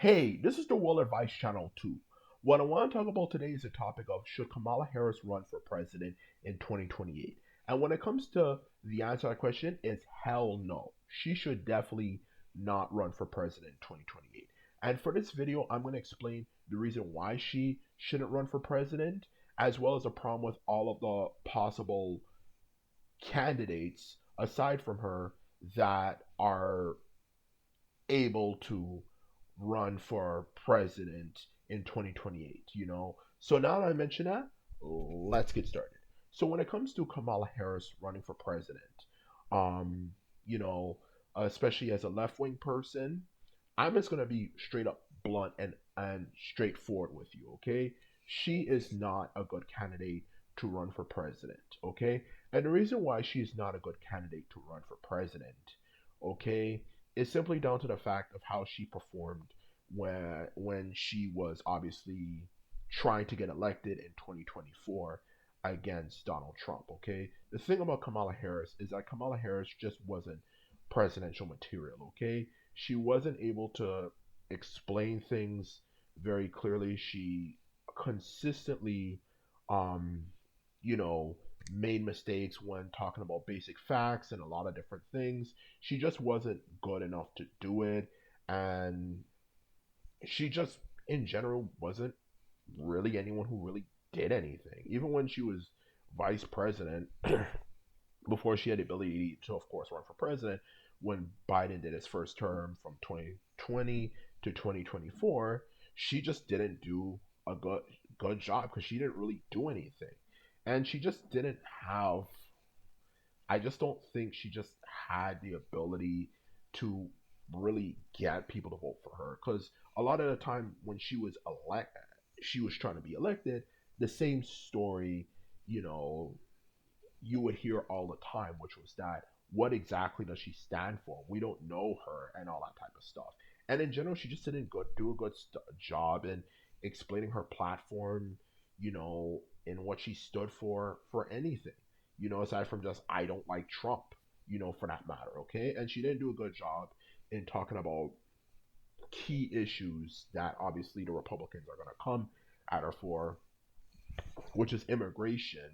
Hey, this is the World Advice Channel 2. What I want to talk about today is the topic of should Kamala Harris run for president in 2028? And when it comes to the answer to that question, is hell no. She should definitely not run for president in 2028. And for this video, I'm going to explain the reason why she shouldn't run for president, as well as the problem with all of the possible candidates aside from her that are able to run for president in 2028. So now that I mention that, let's get started. So when it comes to Kamala Harris running for president, um, you know, especially as a left-wing person, I'm just gonna be straight up blunt and straightforward with you, okay? She is not a good candidate to run for president, okay? And the reason why she is not a good candidate to run for president, okay, is simply down to the fact of how she performed when she was obviously trying to get elected in 2024 against Donald Trump, okay? The thing about Kamala Harris is that Kamala Harris just wasn't presidential material, okay? She wasn't able to explain things very clearly. She consistently, um, you know, made mistakes when talking about basic facts and a lot of different things. She just wasn't good enough to do it. And she just, in general, wasn't really anyone who really did anything. Even when she was vice president, before she had the ability to, of course, run for president, when Biden did his first term from 2020 to 2024, she just didn't do a good job because she didn't really do anything, and she just didn't have. I just don't think she just had the ability to really get people to vote for her because a lot of the time when she was trying to be elected. The same story, you know, you would hear all the time, which was that what exactly does she stand for? We don't know her and all that type of stuff. And in general, she just didn't do a good job in explaining her platform, in what she stood for anything, aside from just I don't like Trump, for that matter, okay? And she didn't do a good job in talking about key issues that obviously the Republicans are going to come at her for, which is immigration,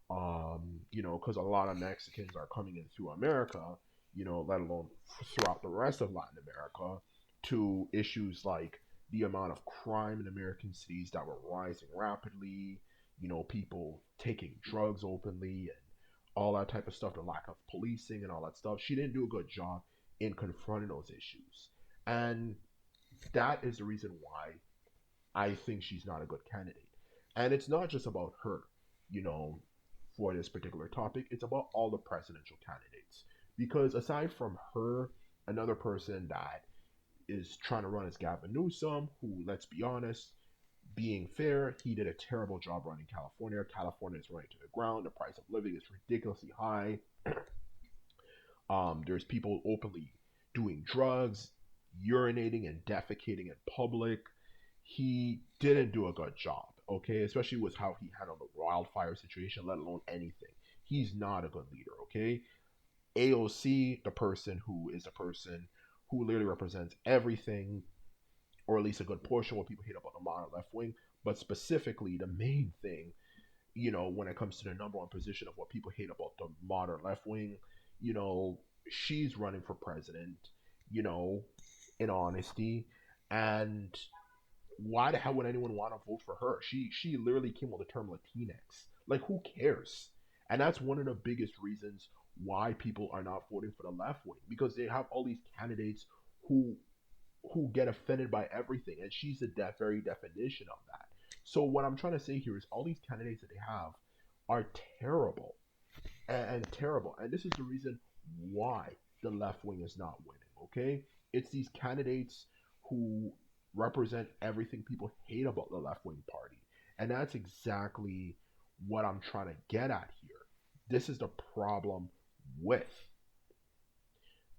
because a lot of Mexicans are coming in through America, let alone throughout the rest of Latin America, to issues like the amount of crime in American cities that were rising rapidly, people taking drugs openly and all that type of stuff, the lack of policing and all that stuff. She didn't do a good job in confronting those issues. And that is the reason why I think she's not a good candidate. And it's not just about her, you know, for this particular topic. It's about all the presidential candidates. Because aside from her, another person that is trying to run is Gavin Newsom, who, let's be honest, being fair, he did a terrible job running California. California is running to the ground. The price of living is ridiculously high. There's people openly doing drugs, urinating and defecating in public. He didn't do a good job, okay? Especially with how he handled the wildfire situation, let alone anything. He's not a good leader, okay? AOC, the person who literally represents everything, or at least a good portion of what people hate about the modern left wing, but specifically the main thing, when it comes to the number one position of what people hate about the modern left wing, you know, she's running for president, you know, in honesty. And why the hell would anyone want to vote for her? She literally came with the term Latinx. Like, who cares? And that's one of the biggest reasons why people are not voting for the left wing, because they have all these candidates who who get offended by everything, and she's the very definition of that. So what I'm trying to say here is all these candidates that they have are terrible and terrible, and this is the reason why the left wing is not winning. Okay, it's these candidates who represent everything people hate about the left wing party, and that's exactly what I'm trying to get at here. This is the problem with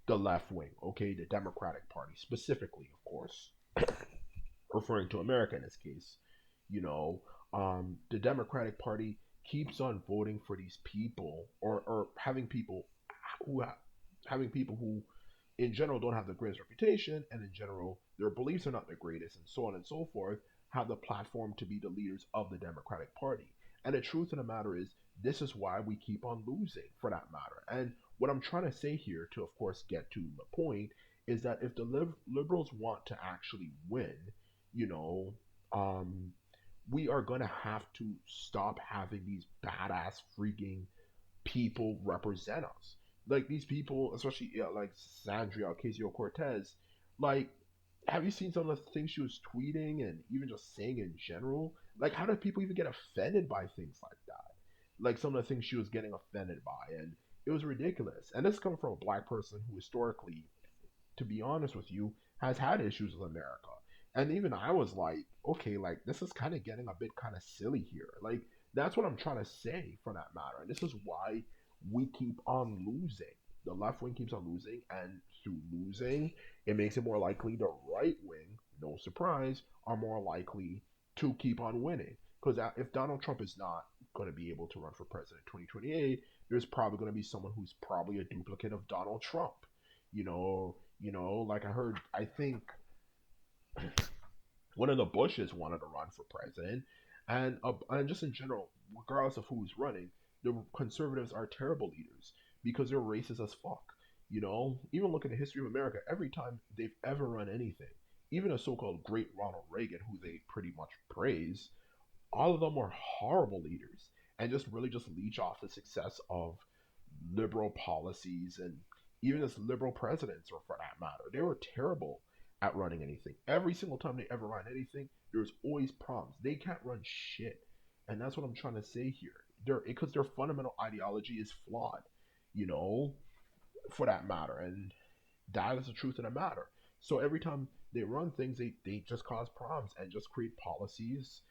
the left wing, okay, the Democratic Party specifically, of course, referring to America in this case. You know, the Democratic Party keeps on voting for these people, or who having people who, in general, don't have the greatest reputation, and in general their beliefs are not the greatest, and so on and so forth, have the platform to be the leaders of the Democratic Party. And the truth of the matter is, this is why we keep on losing, for that matter. And what I'm trying to say here, to of course get to the point, is that if the liberals want to actually win, you know, um, we are going to have to stop having these badass freaking people represent us. Like these people, especially like Sandria Ocasio Cortez, like, have you seen some of the things she was tweeting and even just saying in general? Like, how do people even get offended by things like that? Like some of the things she was getting offended by, and it was ridiculous. And this is coming from a black person who historically, to be honest with you, has had issues with America. And even I was like, okay, like this is kind of getting a bit kind of silly here. Like that's what I'm trying to say for that matter. And this is why we keep on losing. The left wing keeps on losing, and through losing, it makes it more likely the right wing, no surprise, are more likely to keep on winning. Because if Donald Trump is not going to be able to run for president in 2028, there's probably going to be someone who's probably a duplicate of Donald Trump. Like I think one of the Bushes wanted to run for president, and just in general, regardless of who's running, the conservatives are terrible leaders because they're racist as fuck. Even look at the history of America. Every time they've ever run anything, even a so-called great Ronald Reagan, who they pretty much praise, all of them were horrible leaders and just really just leech off the success of liberal policies and even as liberal presidents, or for that matter. They were terrible at running anything. Every single time they ever run anything, there's always problems. They can't run shit. And that's what I'm trying to say here. Because their fundamental ideology is flawed, you know, for that matter. And that is the truth of the matter. So every time they run things, they just cause problems and just create policies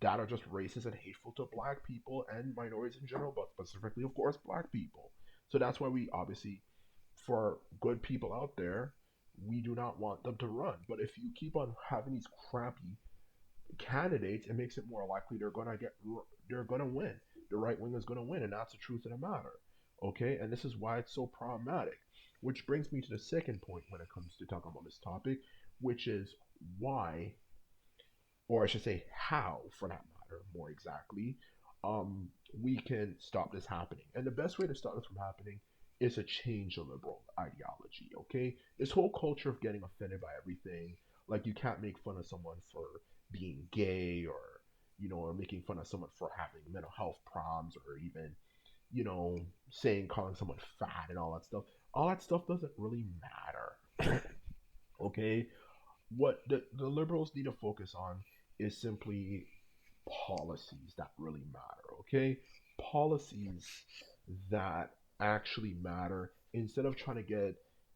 that are just racist and hateful to black people and minorities in general, but specifically, of course, black people. So that's why we obviously, for good people out there, we do not want them to run. But if you keep on having these crappy candidates, it makes it more likely they're gonna win. The right wing is gonna win, and that's the truth of the matter. Okay, and this is why it's so problematic. Which brings me to the second point when it comes to talking about this topic, which is why, or I should say how, for that matter, more exactly, we can stop this happening. And the best way to stop this from happening is to change the liberal ideology, okay? This whole culture of getting offended by everything, like you can't make fun of someone for being gay, or making fun of someone for having mental health problems, or even, calling someone fat and all that stuff. All that stuff doesn't really matter, okay? What the liberals need to focus on is simply policies that really matter, okay? Policies that actually matter instead of trying to get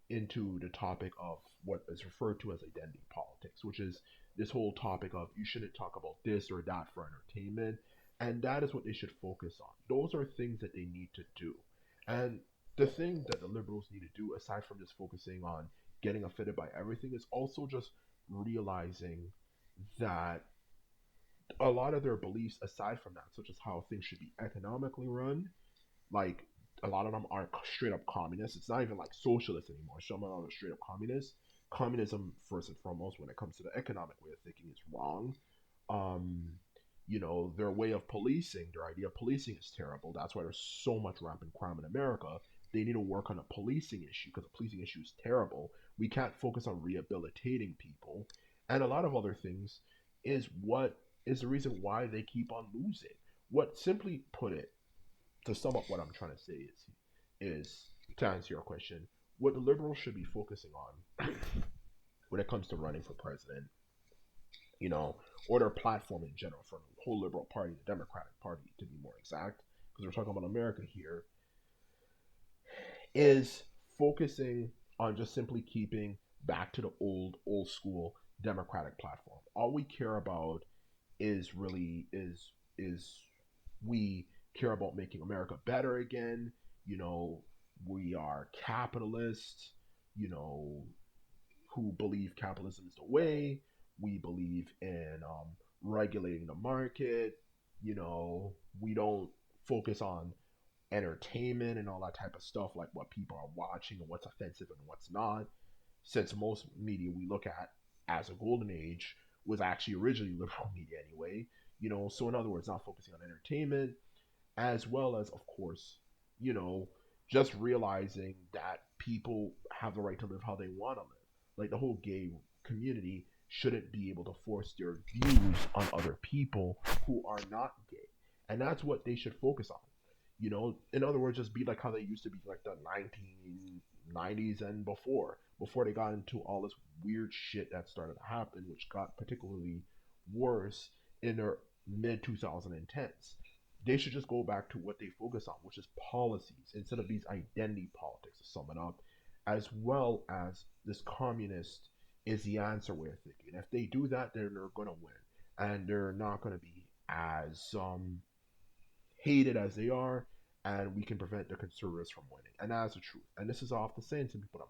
into the topic of what is referred to as identity politics, which is this whole topic of you shouldn't talk about this or that for entertainment. And that is what they should focus on. Those are things that they need to do. And the thing that the liberals need to do, aside from just focusing on getting offended by everything, is also just realizing that a lot of their beliefs, aside from that, such as how things should be economically run, like a lot of them are straight up communists. It's not even like socialist anymore. Some of them are straight up communists. Communism, first and foremost, when it comes to the economic way of thinking, is wrong. Um, their way of policing, their idea of policing is terrible. That's why there's so much rampant crime in America. They need to work on a policing issue because the policing issue is terrible. We can't focus on rehabilitating people. And a lot of other things is what is the reason why they keep on losing. What, simply put it, to sum up what I'm trying to say is to answer your question, what the liberals should be focusing on when it comes to running for president, or their platform in general for the whole liberal party, the Democratic Party to be more exact, because we're talking about America here, is focusing on just simply keeping back to the old school Democratic platform. All we care about is really is we care about making America better again. We are capitalists, who believe capitalism is the way. We believe in regulating the market. We don't focus on entertainment and all that type of stuff, like what people are watching and what's offensive and what's not. Since most media we look at as a golden age was actually originally liberal media anyway. So in other words, not focusing on entertainment, as well as, of course, you know, just realizing that people have the right to live how they want to live. Like the whole gay community shouldn't be able to force their views on other people who are not gay. And that's what they should focus on. In other words, just be like how they used to be like the 1990s and before they got into all this weird shit that started to happen, which got particularly worse in their mid 2010s. They should just go back to what they focus on, which is policies, instead of these identity politics, to sum it up, as well as this communist is the answer way of thinking. If they do that, then they're going to win. And they're not going to be as hated as they are, and we can prevent the conservatives from winning. And that's the truth. And this is often saying to people that